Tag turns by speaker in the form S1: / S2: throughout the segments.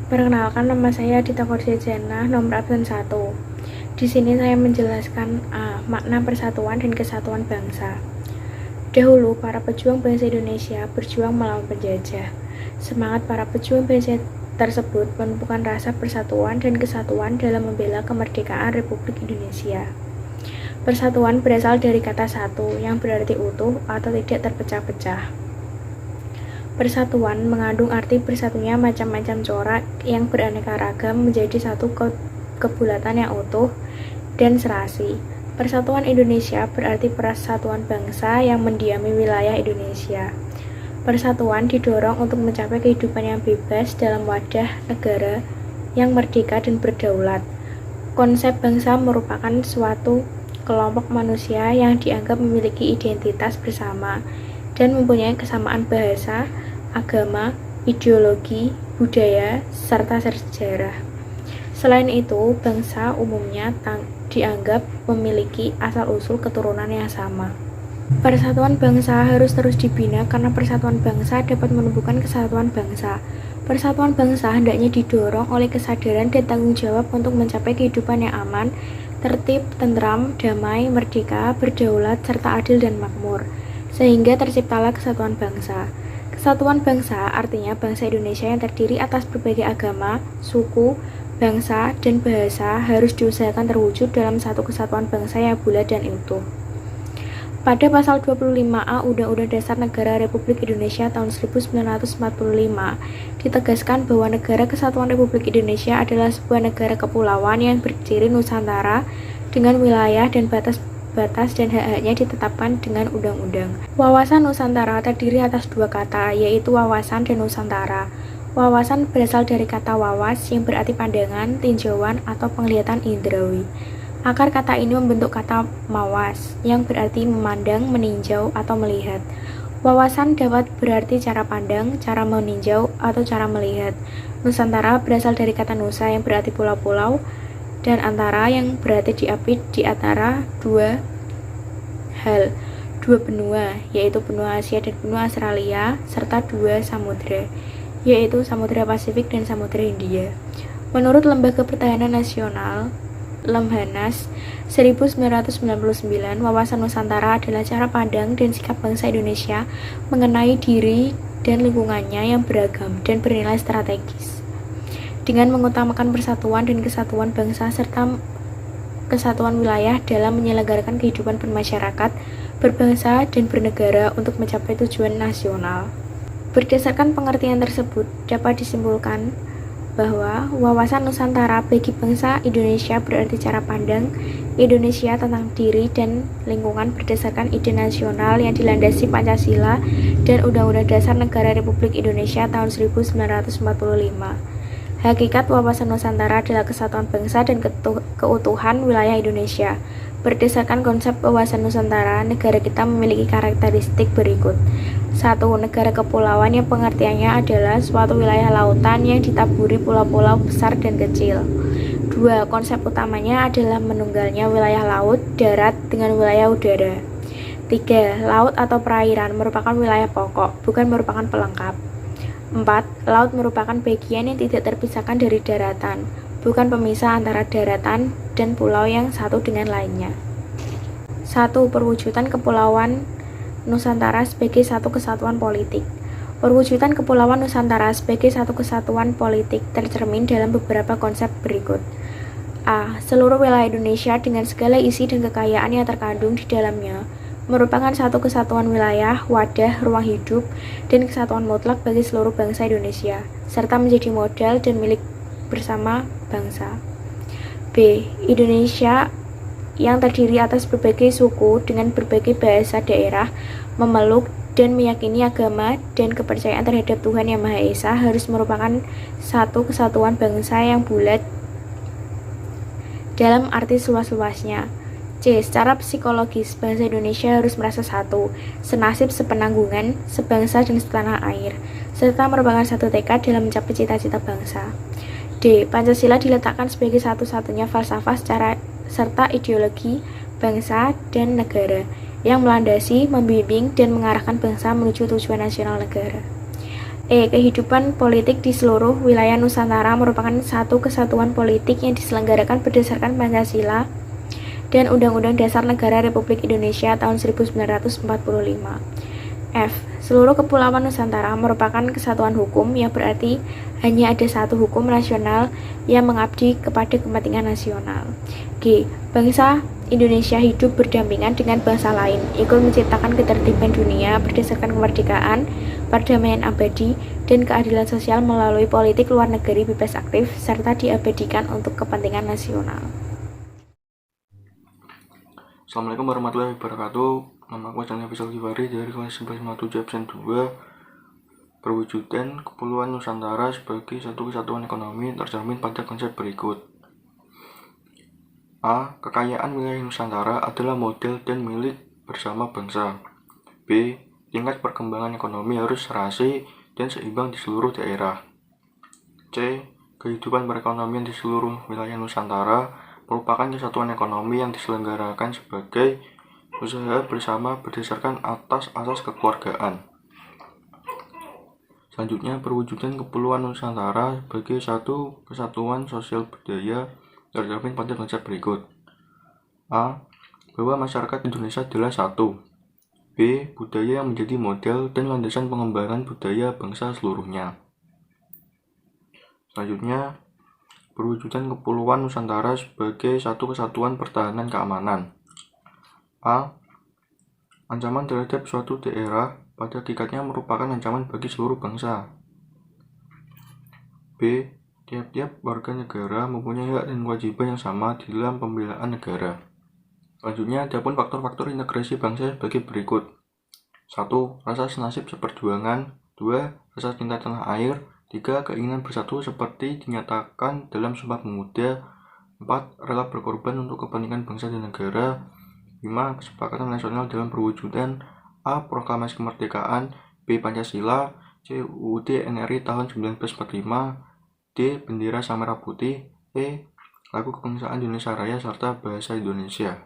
S1: Perkenalkan, nama saya Adita Korsiajana, nomor absen 1. Di sini saya menjelaskan makna persatuan dan kesatuan bangsa. Dahulu, para pejuang bangsa Indonesia berjuang melawan penjajah. Semangat para pejuang bangsa tersebut menumbuhkan rasa persatuan dan kesatuan dalam membela kemerdekaan Republik Indonesia. Persatuan berasal dari kata satu, yang berarti utuh atau tidak terpecah-pecah. Persatuan mengandung arti bersatunya macam-macam corak yang beraneka ragam menjadi satu kebulatan yang utuh dan serasi. Persatuan Indonesia berarti persatuan bangsa yang mendiami wilayah Indonesia. Persatuan didorong untuk mencapai kehidupan yang bebas dalam wadah negara yang merdeka dan berdaulat. Konsep bangsa merupakan suatu kelompok manusia yang dianggap memiliki identitas bersama dan mempunyai kesamaan bahasa, agama, ideologi, budaya, serta sejarah. Selain itu, bangsa umumnya dianggap memiliki asal-usul keturunan yang sama. Persatuan bangsa harus terus dibina karena persatuan bangsa dapat menumbuhkan kesatuan bangsa. Persatuan bangsa hendaknya didorong oleh kesadaran dan tanggung jawab untuk mencapai kehidupan yang aman, tertib, tentram, damai, merdeka, berdaulat, serta adil dan makmur, sehingga terciptalah kesatuan bangsa. Kesatuan bangsa artinya bangsa Indonesia yang terdiri atas berbagai agama, suku, bangsa, dan bahasa harus diusahakan terwujud dalam satu kesatuan bangsa yang bulat dan utuh. Pada pasal 25A Undang-Undang Dasar Negara Republik Indonesia tahun 1945 ditegaskan bahwa Negara Kesatuan Republik Indonesia adalah sebuah negara kepulauan yang berdiri Nusantara dengan wilayah dan batas dan hak-haknya ditetapkan dengan undang-undang. Wawasan Nusantara terdiri atas dua kata, yaitu wawasan dan Nusantara. Wawasan berasal dari kata wawas yang berarti pandangan, tinjauan, atau penglihatan indrawi. Akar kata ini membentuk kata mawas, yang berarti memandang, meninjau, atau melihat. Wawasan dapat berarti cara pandang, cara meninjau, atau cara melihat. Nusantara berasal dari kata nusa yang berarti pulau-pulau, dan antara yang berarti diapit di antara dua benua, yaitu benua Asia dan benua Australia, serta dua samudra, yaitu Samudra Pasifik dan Samudra Hindia. Menurut Lembaga Pertahanan Nasional Lemhanas 1999, wawasan Nusantara adalah cara pandang dan sikap bangsa Indonesia mengenai diri dan lingkungannya yang beragam dan bernilai strategis, dengan mengutamakan persatuan dan kesatuan bangsa serta kesatuan wilayah dalam menyelenggarakan kehidupan bermasyarakat, berbangsa, dan bernegara untuk mencapai tujuan nasional. Berdasarkan pengertian tersebut, dapat disimpulkan bahwa wawasan Nusantara bagi bangsa Indonesia berarti cara pandang Indonesia tentang diri dan lingkungan berdasarkan ide nasional yang dilandasi Pancasila dan Undang-Undang Dasar Negara Republik Indonesia tahun 1945. Hakikat wawasan Nusantara adalah kesatuan bangsa dan keutuhan wilayah Indonesia. Berdasarkan konsep wawasan Nusantara, negara kita memiliki karakteristik berikut. 1. Negara kepulauan yang pengertiannya adalah suatu wilayah lautan yang ditaburi pulau-pulau besar dan kecil. 2. Konsep utamanya adalah menunggalnya wilayah laut, darat dengan wilayah udara. 3. Laut atau perairan merupakan wilayah pokok, bukan merupakan pelengkap. 4. Laut merupakan bagian yang tidak terpisahkan dari daratan, bukan pemisah antara daratan dan pulau yang satu dengan lainnya. 1. Perwujudan Kepulauan Nusantara sebagai satu kesatuan politik. Perwujudan Kepulauan Nusantara sebagai satu kesatuan politik tercermin dalam beberapa konsep berikut. A. Seluruh wilayah Indonesia dengan segala isi dan kekayaan yang terkandung di dalamnya merupakan satu kesatuan wilayah, wadah, ruang hidup, dan kesatuan mutlak bagi seluruh bangsa Indonesia, serta menjadi modal dan milik bersama bangsa. B. Indonesia yang terdiri atas berbagai suku dengan berbagai bahasa daerah, memeluk dan meyakini agama dan kepercayaan terhadap Tuhan Yang Maha Esa harus merupakan satu kesatuan bangsa yang bulat dalam arti seluas-luasnya. C. Secara psikologis, bangsa Indonesia harus merasa satu, senasib, sepenanggungan, sebangsa dan setanah air, serta merupakan satu tekad dalam mencapai cita-cita bangsa. D. Pancasila diletakkan sebagai satu-satunya falsafah serta ideologi bangsa dan negara yang melandasi, membimbing, dan mengarahkan bangsa menuju tujuan nasional negara. Kehidupan politik di seluruh wilayah Nusantara merupakan satu kesatuan politik yang diselenggarakan berdasarkan Pancasila dan Undang-Undang Dasar Negara Republik Indonesia tahun 1945. F. Seluruh kepulauan Nusantara merupakan kesatuan hukum yang berarti hanya ada satu hukum nasional yang mengabdi kepada kepentingan nasional. G. Bangsa Indonesia hidup berdampingan dengan bangsa lain, ikut menciptakan ketertiban dunia berdasarkan kemerdekaan, perdamaian abadi, dan keadilan sosial melalui politik luar negeri bebas aktif, serta diabadikan untuk kepentingan nasional.
S2: Assalamualaikum warahmatullahi wabarakatuh. Nama aku Stanley Faisal Givari dari kelas 1157 absen 2. Perwujudan Kepulauan Nusantara sebagai satu kesatuan ekonomi tercermin pada konsep berikut. A. Kekayaan wilayah Nusantara adalah model dan milik bersama bangsa. B. Tingkat perkembangan ekonomi harus serasi dan seimbang di seluruh daerah. C. Kehidupan perekonomian di seluruh wilayah Nusantara merupakan kesatuan ekonomi yang diselenggarakan sebagai usaha bersama berdasarkan atas asas kekeluargaan. Selanjutnya, perwujudan Kepulauan Nusantara sebagai satu kesatuan sosial budaya tercermin pada konsep berikut. A. Bahwa masyarakat Indonesia adalah satu. B. Budaya yang menjadi model dan landasan pengembangan budaya bangsa seluruhnya. Selanjutnya, perwujudan Kepulauan Nusantara sebagai satu kesatuan pertahanan keamanan. A. Ancaman terhadap suatu daerah pada hakikatnya merupakan ancaman bagi seluruh bangsa. B. Tiap-tiap warga negara mempunyai hak dan kewajiban yang sama di dalam pembelaan negara. Selanjutnya, adapun faktor-faktor integrasi bangsa sebagai berikut. 1. Rasa senasib seperjuangan. 2. Rasa cinta tanah air. 3. Keinginan bersatu seperti dinyatakan dalam Sumpah Pemuda. 4. Rela berkorban untuk kepentingan bangsa dan negara. 5. Kesepakatan nasional dalam perwujudan. A. Proklamasi Kemerdekaan. B. Pancasila. C. UUD NRI tahun 1945. D. Bendera Merah Putih. E. Lagu Kebangsaan Indonesia Raya serta Bahasa Indonesia.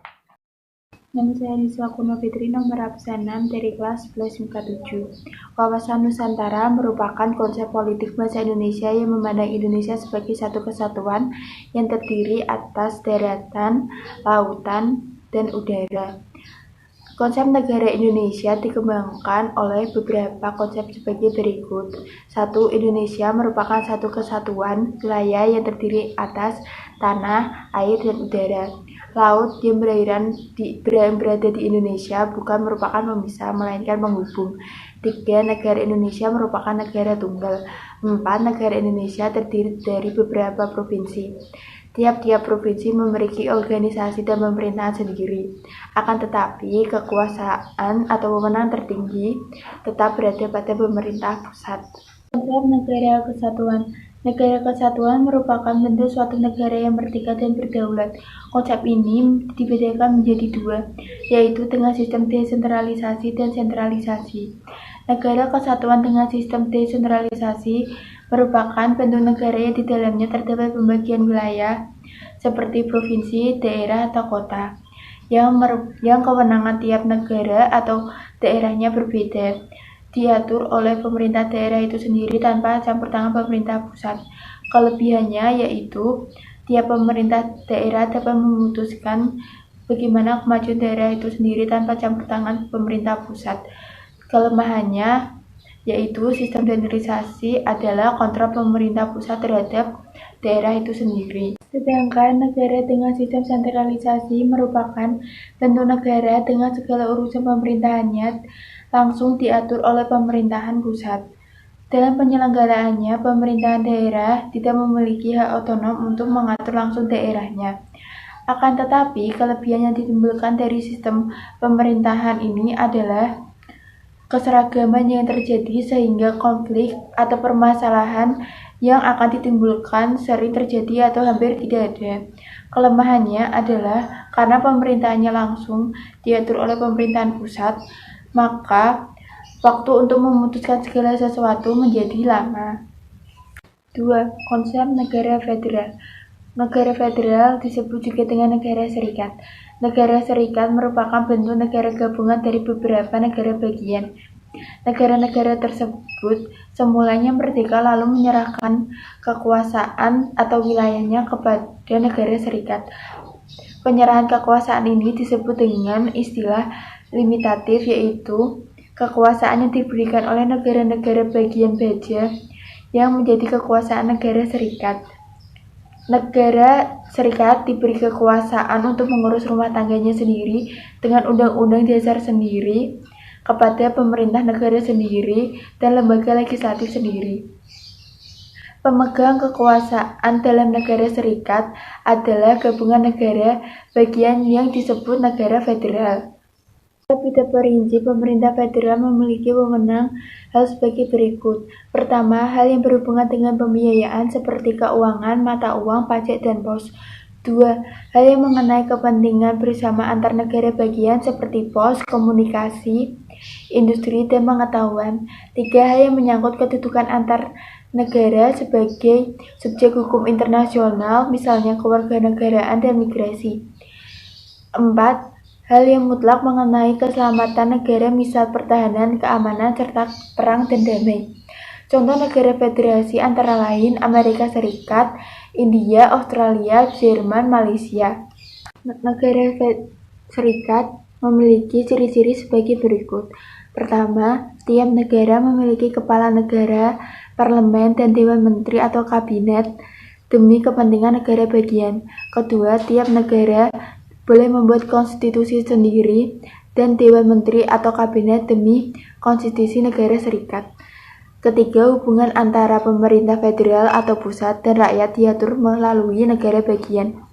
S1: Nama saya Niswa Kuno Fitri, nomor absen 6 dari kelas 11 MIPA 7. Wawasan Nusantara merupakan konsep politik bangsa Indonesia yang memandang Indonesia sebagai satu kesatuan yang terdiri atas daratan, lautan, dan udara. Konsep negara Indonesia dikembangkan oleh beberapa konsep sebagai berikut. 1. Indonesia merupakan satu kesatuan wilayah yang terdiri atas tanah, air, dan udara. Laut yang berada di Indonesia bukan merupakan pemisah, melainkan penghubung. 3. Negara Indonesia merupakan negara tunggal. 4. Negara Indonesia terdiri dari beberapa provinsi. Tiap-tiap provinsi memiliki organisasi dan pemerintahan sendiri. Akan tetapi, kekuasaan atau wewenang tertinggi tetap berada pada pemerintah pusat. Konsep negara kesatuan. Negara kesatuan merupakan bentuk suatu negara yang merdeka dan berdaulat. Konsep ini dibedakan menjadi dua, yaitu dengan sistem desentralisasi dan sentralisasi. Negara kesatuan dengan sistem desentralisasi merupakan bentuk negara yang di dalamnya terdapat pembagian wilayah seperti provinsi, daerah, atau kota yang kewenangan tiap negara atau daerahnya berbeda, diatur oleh pemerintah daerah itu sendiri tanpa campur tangan pemerintah pusat. Kelebihannya yaitu tiap pemerintah daerah dapat memutuskan bagaimana kemajuan daerah itu sendiri tanpa campur tangan pemerintah pusat. Kelemahannya yaitu sistem sentralisasi adalah kontrol pemerintah pusat terhadap daerah itu sendiri. Sedangkan negara dengan sistem sentralisasi merupakan bentuk negara dengan segala urusan pemerintahannya langsung diatur oleh pemerintahan pusat. Dalam penyelenggaraannya, pemerintahan daerah tidak memiliki hak otonom untuk mengatur langsung daerahnya. Akan tetapi, kelebihan yang ditimbulkan dari sistem pemerintahan ini adalah keseragaman yang terjadi sehingga konflik atau permasalahan yang akan ditimbulkan sering terjadi atau hampir tidak ada. Kelemahannya adalah karena pemerintahannya langsung diatur oleh pemerintahan pusat, maka waktu untuk memutuskan segala sesuatu menjadi lama. 2. Konsep negara federal. Negara federal disebut juga dengan negara serikat. Negara serikat merupakan bentuk negara gabungan dari beberapa negara bagian. Negara-negara tersebut semulanya merdeka lalu menyerahkan kekuasaan atau wilayahnya kepada negara serikat. Penyerahan kekuasaan ini disebut dengan istilah limitatif, yaitu kekuasaan yang diberikan oleh negara-negara bagian baja yang menjadi kekuasaan negara serikat. Negara serikat diberi kekuasaan untuk mengurus rumah tangganya sendiri dengan undang-undang dasar sendiri kepada pemerintah negara sendiri dan lembaga legislatif sendiri. Pemegang kekuasaan dalam negara serikat adalah gabungan negara bagian yang disebut negara federal. Lebih terperinci, pemerintah federal memiliki wewenang hal sebagai berikut. Pertama, hal yang berhubungan dengan pembiayaan seperti keuangan, mata uang, pajak, dan pos. 2. Hal yang mengenai kepentingan bersama antar negara bagian seperti pos, komunikasi, industri, dan pengetahuan. 3. Hal yang menyangkut kedudukan antar negara sebagai subjek hukum internasional, misalnya kewarganegaraan dan migrasi. 4. Hal yang mutlak mengenai keselamatan negara, misal pertahanan, keamanan, serta perang dan damai. Contoh negara federasi antara lain Amerika Serikat, India, Australia, Jerman, Malaysia. Negara serikat memiliki ciri-ciri sebagai berikut. Pertama, tiap negara memiliki kepala negara, parlemen, dan dewan menteri atau kabinet demi kepentingan negara bagian. Kedua, tiap negara boleh membuat konstitusi sendiri dan dewan menteri atau kabinet demi konstitusi negara serikat. Ketiga, hubungan antara pemerintah federal atau pusat dan rakyat diatur melalui negara bagian,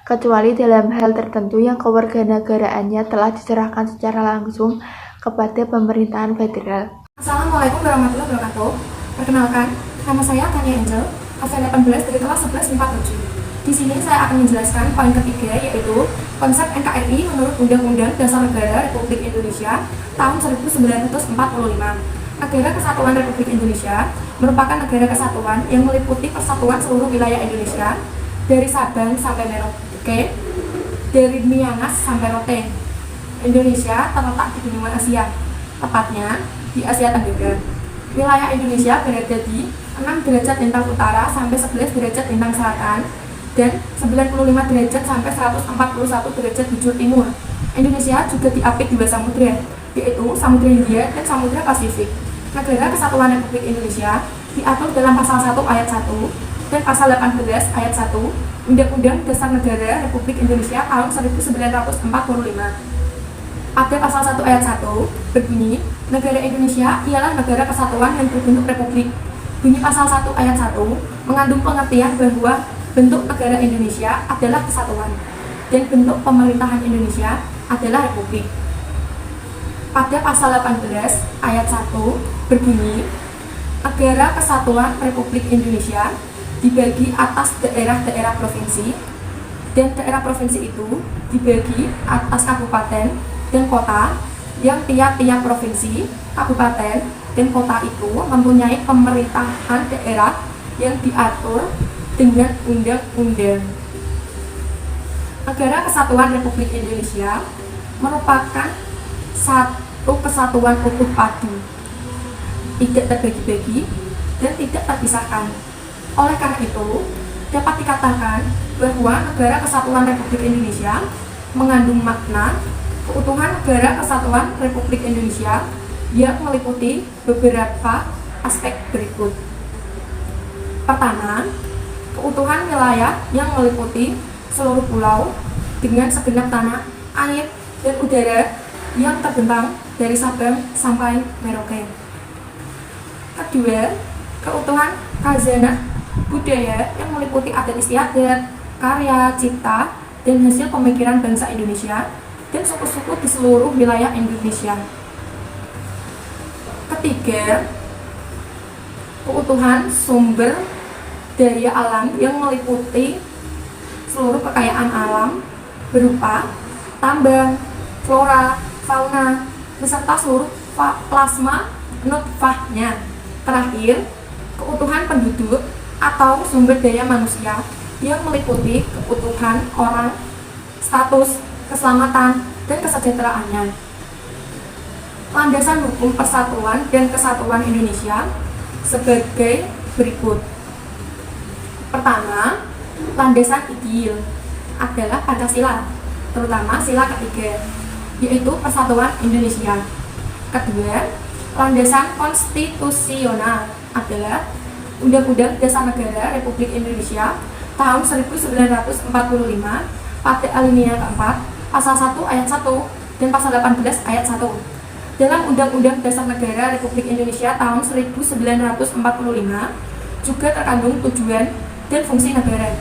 S1: kecuali dalam hal tertentu yang kewarganegaraannya telah diserahkan secara langsung kepada pemerintahan federal.
S3: Assalamualaikum warahmatullahi wabarakatuh. Perkenalkan, nama saya Tanya Angel, absen 18 dari kelas 1147. Di sini saya akan menjelaskan poin ketiga, yaitu konsep NKRI menurut Undang-Undang Dasar Negara Republik Indonesia tahun 1945. Negara Kesatuan Republik Indonesia merupakan negara kesatuan yang meliputi persatuan seluruh wilayah Indonesia dari Sabang sampai Merauke, dari Miangas sampai Rote. Indonesia terletak di benua Asia, tepatnya di Asia Tenggara. Wilayah Indonesia berada di 6 derajat lintang utara sampai 11 derajat lintang selatan dan 95 derajat sampai 141 derajat bujur timur. Indonesia juga diapit 2 samudra, yaitu Samudra Hindia dan Samudra Pasifik. Negara Kesatuan Republik Indonesia diatur dalam pasal 1 ayat 1 dan pasal 18 ayat 1 Undang-Undang Dasar Negara Republik Indonesia tahun 1945. Pada pasal 1 ayat 1 berbunyi, negara Indonesia ialah negara kesatuan yang berbentuk republik. Bunyi pasal 1 ayat 1 mengandung pengertian bahwa bentuk negara Indonesia adalah kesatuan dan bentuk pemerintahan Indonesia adalah republik. Pada pasal 18 ayat 1 berbunyi, negara kesatuan Republik Indonesia dibagi atas daerah-daerah provinsi, dan daerah provinsi itu dibagi atas kabupaten dan kota, yang tiap-tiap provinsi, kabupaten, dan kota itu mempunyai pemerintahan daerah yang diatur dengan undang-undang. Negara Kesatuan Republik Indonesia merupakan satu kesatuan utuh padu, tidak terbagi-bagi dan tidak terpisahkan. Oleh karena itu, dapat dikatakan bahwa Negara Kesatuan Republik Indonesia mengandung makna keutuhan Negara Kesatuan Republik Indonesia yang meliputi beberapa aspek berikut. Pertama, keutuhan wilayah yang meliputi seluruh pulau dengan segenap tanah, air, dan udara yang terbentang dari Sabang sampai Merauke. Kedua, keutuhan khazanah budaya yang meliputi adat istiadat, karya, cipta, dan hasil pemikiran bangsa Indonesia dan suku-suku di seluruh wilayah Indonesia. Ketiga, keutuhan sumber daya alam yang meliputi seluruh kekayaan alam berupa tambang, flora, fauna, beserta seluruh plasma nutfahnya. Terakhir, keutuhan penduduk atau sumber daya manusia yang meliputi keutuhan orang, status, keselamatan, dan kesejahteraannya. landasan hukum persatuan dan kesatuan Indonesia sebagai berikut. Pertama, landasan ideal adalah Pancasila, terutama sila ketiga, yaitu Persatuan Indonesia. Kedua, landasan konstitusional adalah Undang-Undang Dasar Negara Republik Indonesia tahun 1945 pada alinea keempat, pasal 1 ayat 1 dan pasal 18 ayat 1. Dalam Undang-Undang Dasar Negara Republik Indonesia tahun 1945 juga terkandung tujuan dan fungsi negara.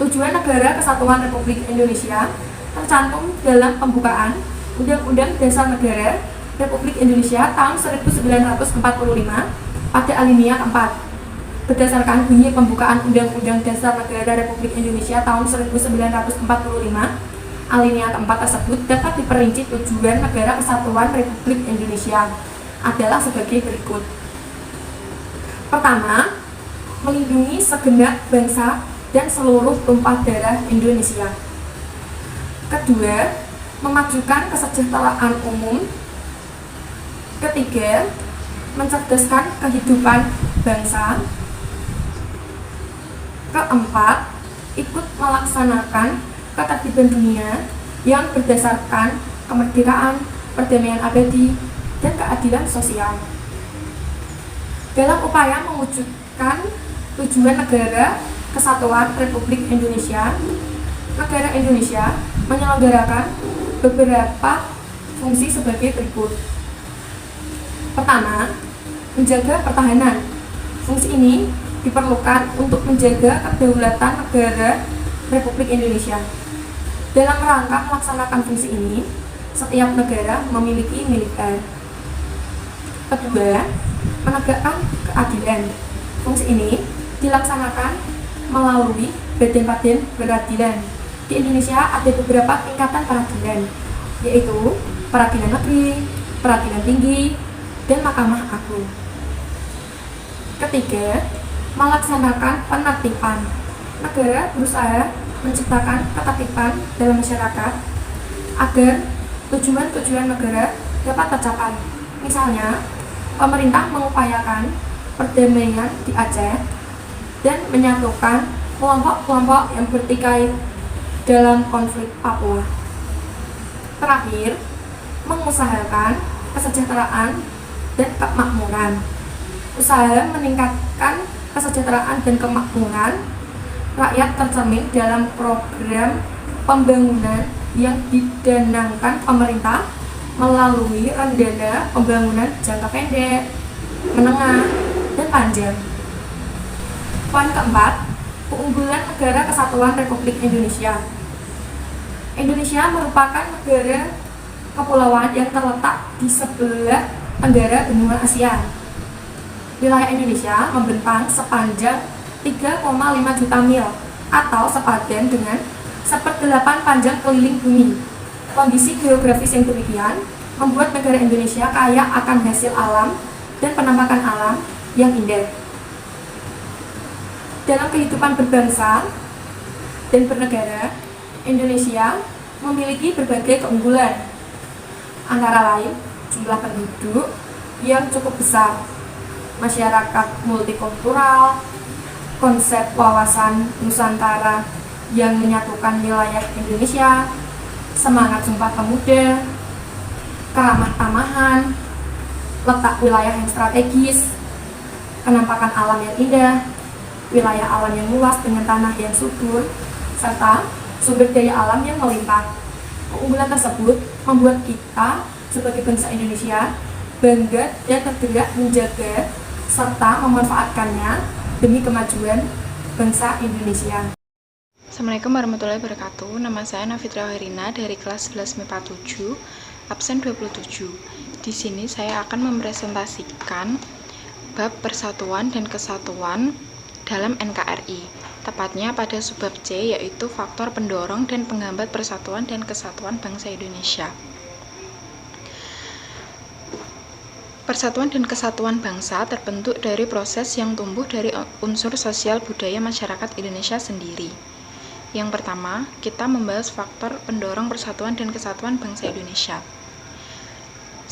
S3: Tujuan Negara Kesatuan Republik Indonesia tercantum dalam pembukaan Undang-Undang Dasar Negara Republik Indonesia tahun 1945 pada alinea keempat. Berdasarkan bunyi pembukaan Undang-Undang Dasar Negara Republik Indonesia tahun 1945, alinea keempat tersebut dapat diperinci tujuan Negara Kesatuan Republik Indonesia adalah sebagai berikut. Pertama, melindungi segenap bangsa dan seluruh tumpah darah Indonesia. Kedua, memajukan kesejahteraan umum. Ketiga, mencerdaskan kehidupan bangsa. Keempat, ikut melaksanakan ketertiban dunia yang berdasarkan kemerdekaan, perdamaian abadi, dan keadilan sosial. Dalam upaya mewujudkan tujuan Negara Kesatuan Republik Indonesia, negara Indonesia menyelenggarakan beberapa fungsi sebagai berikut. Pertama, menjaga pertahanan. Fungsi ini diperlukan untuk menjaga kedaulatan negara Republik Indonesia. Dalam rangka melaksanakan fungsi ini, setiap negara memiliki militer. Kedua, menegakkan keadilan. Fungsi ini dilaksanakan melalui badan-badan peradilan. Di Indonesia ada beberapa tingkatan peradilan, yaitu peradilan negeri, peradilan tinggi, dan Mahkamah Agung. Ketiga, melaksanakan penertiban. Negara berusaha menciptakan ketertiban dalam masyarakat agar tujuan-tujuan negara dapat tercapai. Misalnya, pemerintah mengupayakan perdamaian di Aceh dan menyatukan kelompok-kelompok yang bertikai dalam konflik Papua. Terakhir, mengusahakan kesejahteraan dan kemakmuran. Usaha meningkatkan kesejahteraan dan kemakmuran rakyat tercermin dalam program pembangunan yang didanangkan pemerintah melalui rencana pembangunan jangka pendek, menengah, dan panjang. Poin keempat, keunggulan Negara Kesatuan Republik Indonesia. Indonesia merupakan negara kepulauan yang terletak di sebelah tenggara benua Asia. Wilayah Indonesia membentang sepanjang 3,5 juta mil atau sepadan dengan 1/8 panjang keliling bumi. Kondisi geografis yang demikian membuat negara Indonesia kaya akan hasil alam dan penampakan alam yang indah. Dalam kehidupan berbangsa dan bernegara, Indonesia memiliki berbagai keunggulan, antara lain jumlah penduduk yang cukup besar, masyarakat multikultural, konsep wawasan Nusantara yang menyatukan wilayah Indonesia, semangat Sumpah Pemuda, keramah tamahan, letak wilayah yang strategis, penampakan alam yang indah, wilayah alam yang luas dengan tanah yang subur, serta sumber daya alam yang melimpah. Keunggulan tersebut membuat kita sebagai bangsa Indonesia bangga dan tergerak menjaga serta memanfaatkannya demi kemajuan bangsa Indonesia.
S1: Assalamualaikum warahmatullahi wabarakatuh. Nama saya Nafitra Herina dari kelas 11 MIPA 7, absen 27. Di sini saya akan mempresentasikan bab persatuan dan kesatuan dalam NKRI, tepatnya pada subbab C, yaitu faktor pendorong dan penghambat persatuan dan kesatuan bangsa Indonesia. Persatuan dan kesatuan bangsa terbentuk dari proses yang tumbuh dari unsur sosial budaya masyarakat Indonesia sendiri. Yang pertama, kita membahas faktor pendorong persatuan dan kesatuan bangsa Indonesia.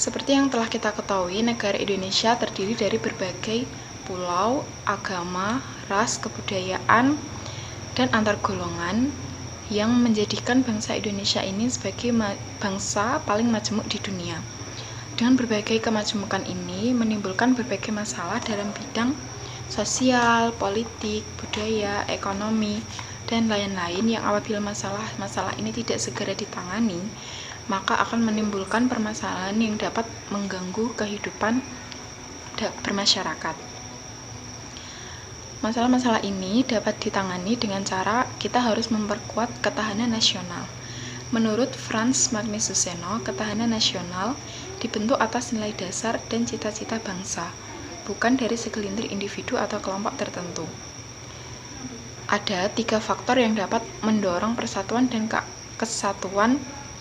S4: Seperti yang telah kita ketahui, negara Indonesia terdiri dari berbagai pulau, agama, ras, kebudayaan, dan antar golongan yang menjadikan bangsa Indonesia ini sebagai bangsa paling majemuk di dunia. Dengan berbagai kemajemukan ini menimbulkan berbagai masalah dalam bidang sosial, politik, budaya, ekonomi, dan lain-lain yang apabila masalah ini tidak segera ditangani, maka akan menimbulkan permasalahan yang dapat mengganggu kehidupan bermasyarakat. Masalah-masalah ini dapat ditangani dengan cara kita harus memperkuat ketahanan nasional. Menurut Frans Magnisuseno, ketahanan nasional dibentuk atas nilai dasar dan cita-cita bangsa, bukan dari segelintir individu atau kelompok tertentu. Ada 3 faktor yang dapat mendorong persatuan dan kesatuan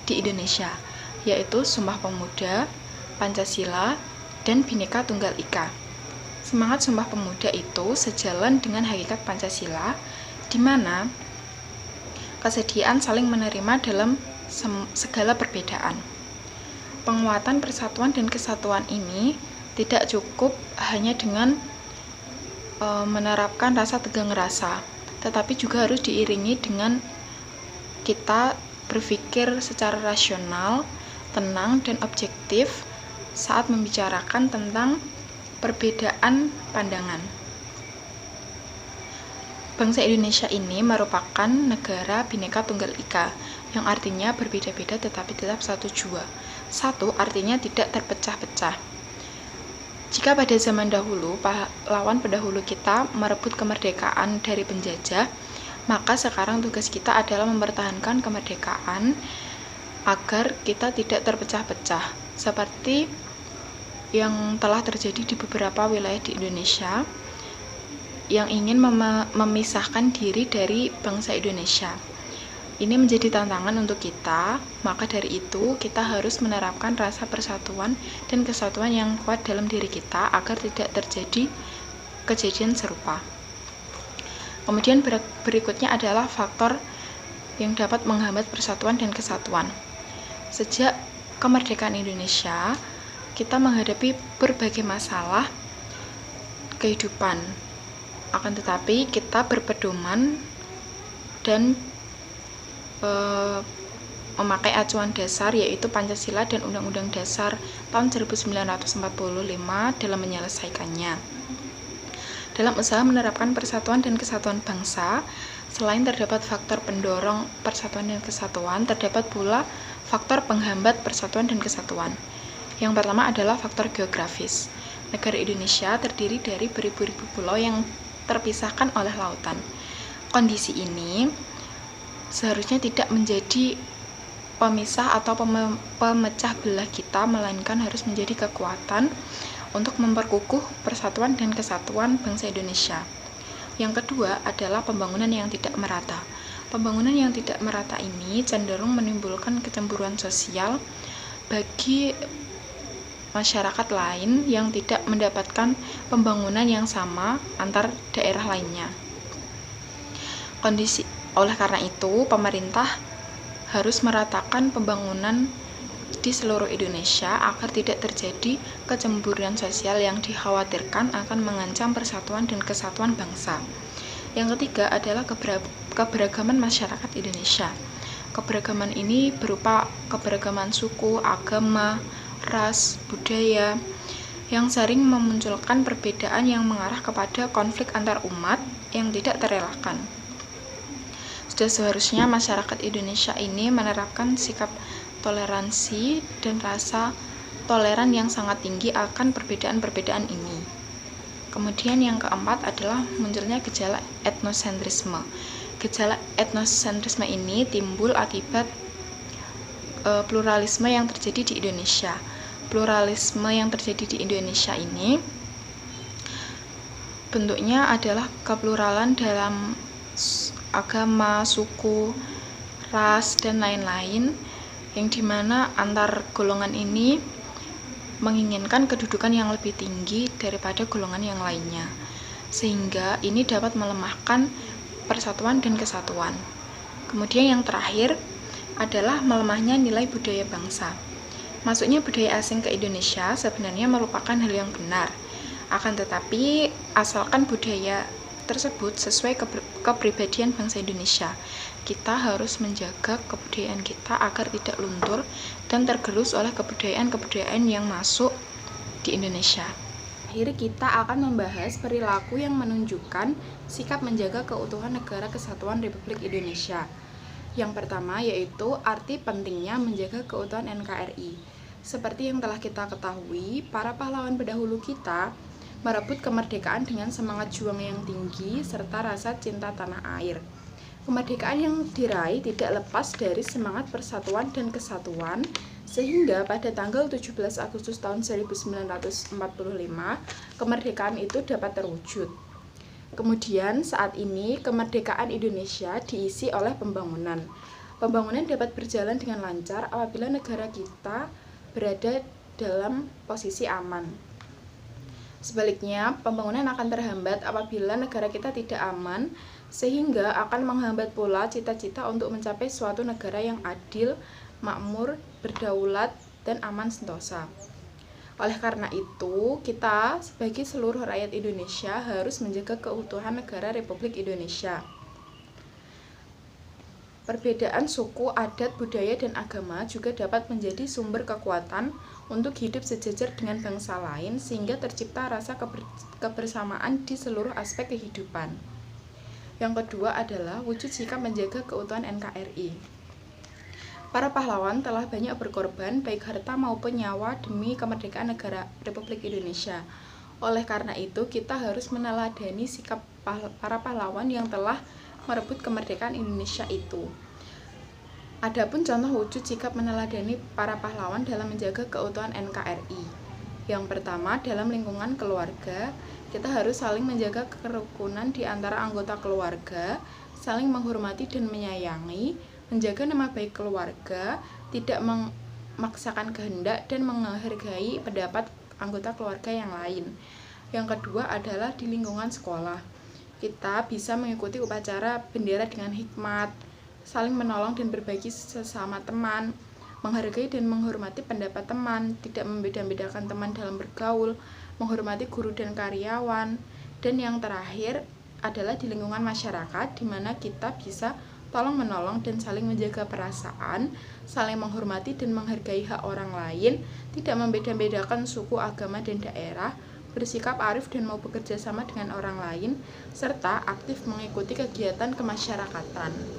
S4: di Indonesia, yaitu Sumpah Pemuda, Pancasila, dan Bhinneka Tunggal Ika. Semangat Sumpah Pemuda itu sejalan dengan hakikat Pancasila, di mana kesediaan saling menerima dalam segala perbedaan. Penguatan persatuan dan kesatuan ini tidak cukup hanya dengan menerapkan rasa tegang rasa, tetapi juga harus diiringi dengan kita berpikir secara rasional, tenang, dan objektif saat membicarakan tentang perbedaan pandangan. Bangsa Indonesia ini merupakan negara Bhinneka Tunggal Ika, yang artinya berbeda-beda tetapi tetap satu jua. Satu artinya tidak terpecah-pecah. Jika pada zaman dahulu pahlawan pendahulu kita merebut kemerdekaan dari penjajah, maka sekarang tugas kita adalah mempertahankan kemerdekaan agar kita tidak terpecah-pecah, seperti yang telah terjadi di beberapa wilayah di Indonesia yang ingin memisahkan diri dari bangsa Indonesia. Ini menjadi tantangan untuk kita, maka dari itu kita harus menerapkan rasa persatuan dan kesatuan yang kuat dalam diri kita agar tidak terjadi kejadian serupa. Kemudian berikutnya adalah faktor yang dapat menghambat persatuan dan kesatuan. Sejak kemerdekaan Indonesia, kita menghadapi berbagai masalah kehidupan. Akan tetapi kita berpedoman dan memakai acuan dasar yaitu Pancasila dan Undang-Undang Dasar tahun 1945 dalam menyelesaikannya. Dalam usaha menerapkan persatuan dan kesatuan bangsa, selain terdapat faktor pendorong persatuan dan kesatuan, terdapat pula faktor penghambat persatuan dan kesatuan. Yang pertama adalah faktor geografis. Negara Indonesia terdiri dari beribu-ribu pulau yang terpisahkan oleh lautan. Kondisi ini seharusnya tidak menjadi pemisah atau pemecah belah kita, melainkan harus menjadi kekuatan untuk memperkukuh persatuan dan kesatuan bangsa Indonesia. Yang kedua adalah pembangunan yang tidak merata. Pembangunan yang tidak merata ini cenderung menimbulkan kecemburuan sosial bagi masyarakat lain yang tidak mendapatkan pembangunan yang sama antar daerah lainnya. Oleh karena itu, pemerintah harus meratakan pembangunan di seluruh Indonesia agar tidak terjadi kecemburuan sosial yang dikhawatirkan akan mengancam persatuan dan kesatuan bangsa. Yang ketiga adalah keberagaman masyarakat Indonesia. Keberagaman ini berupa keberagaman suku, agama, ras, budaya, yang sering memunculkan perbedaan yang mengarah kepada konflik antar umat yang tidak terelakkan. Sudah seharusnya masyarakat Indonesia ini menerapkan sikap toleransi dan rasa toleran yang sangat tinggi akan perbedaan-perbedaan ini. Kemudian yang keempat adalah munculnya gejala etnosentrisme. Gejala etnosentrisme ini timbul akibat pluralisme yang terjadi di Indonesia. Pluralisme yang terjadi di Indonesia ini bentuknya adalah kepluralan dalam agama, suku, ras, dan lain-lain, yang dimana antar golongan ini menginginkan kedudukan yang lebih tinggi daripada golongan yang lainnya, sehingga ini dapat melemahkan persatuan dan kesatuan. Kemudian yang terakhir adalah melemahnya nilai budaya bangsa. Masuknya budaya asing ke Indonesia sebenarnya merupakan hal yang benar. Akan tetapi, asalkan budaya tersebut sesuai kepribadian bangsa Indonesia, kita harus menjaga kebudayaan kita agar tidak luntur dan tergerus oleh kebudayaan-kebudayaan yang masuk di Indonesia. Akhir kita akan membahas perilaku yang menunjukkan sikap menjaga keutuhan Negara Kesatuan Republik Indonesia. Yang pertama yaitu arti pentingnya menjaga keutuhan NKRI. Seperti yang telah kita ketahui, para pahlawan pendahulu kita merebut kemerdekaan dengan semangat juang yang tinggi serta rasa cinta tanah air. Kemerdekaan yang diraih tidak lepas dari semangat persatuan dan kesatuan, sehingga pada tanggal 17 Agustus tahun 1945, kemerdekaan itu dapat terwujud. Kemudian saat ini kemerdekaan Indonesia diisi oleh pembangunan. Pembangunan dapat berjalan dengan lancar apabila negara kita berada dalam posisi aman. Sebaliknya, pembangunan akan terhambat apabila negara kita tidak aman, sehingga akan menghambat pula cita-cita untuk mencapai suatu negara yang adil, makmur, berdaulat, dan aman sentosa. Oleh karena itu, kita sebagai seluruh rakyat Indonesia harus menjaga keutuhan negara Republik Indonesia. Perbedaan suku, adat, budaya, dan agama juga dapat menjadi sumber kekuatan untuk hidup sejajar dengan bangsa lain sehingga tercipta rasa kebersamaan di seluruh aspek kehidupan. Yang kedua adalah wujud sikap menjaga keutuhan NKRI. Para pahlawan telah banyak berkorban baik harta maupun nyawa demi kemerdekaan negara Republik Indonesia. Oleh karena itu, kita harus meneladani sikap para pahlawan yang telah merebut kemerdekaan Indonesia itu. Adapun contoh wujud sikap meneladani para pahlawan dalam menjaga keutuhan NKRI. Yang pertama, dalam lingkungan keluarga, kita harus saling menjaga kerukunan di antara anggota keluarga, saling menghormati dan menyayangi, menjaga nama baik keluarga, tidak memaksakan kehendak, dan menghargai pendapat anggota keluarga yang lain. Yang kedua adalah di lingkungan sekolah. Kita bisa mengikuti upacara bendera dengan hikmat, saling menolong dan berbagi sesama teman, menghargai dan menghormati pendapat teman, tidak membeda-bedakan teman dalam bergaul, menghormati guru dan karyawan, dan yang terakhir adalah di lingkungan masyarakat, di mana kita bisa tolong-menolong dan saling menjaga perasaan, saling menghormati dan menghargai hak orang lain, tidak membeda-bedakan suku, agama, dan daerah, bersikap arif dan mau bekerja sama dengan orang lain, serta aktif mengikuti kegiatan kemasyarakatan.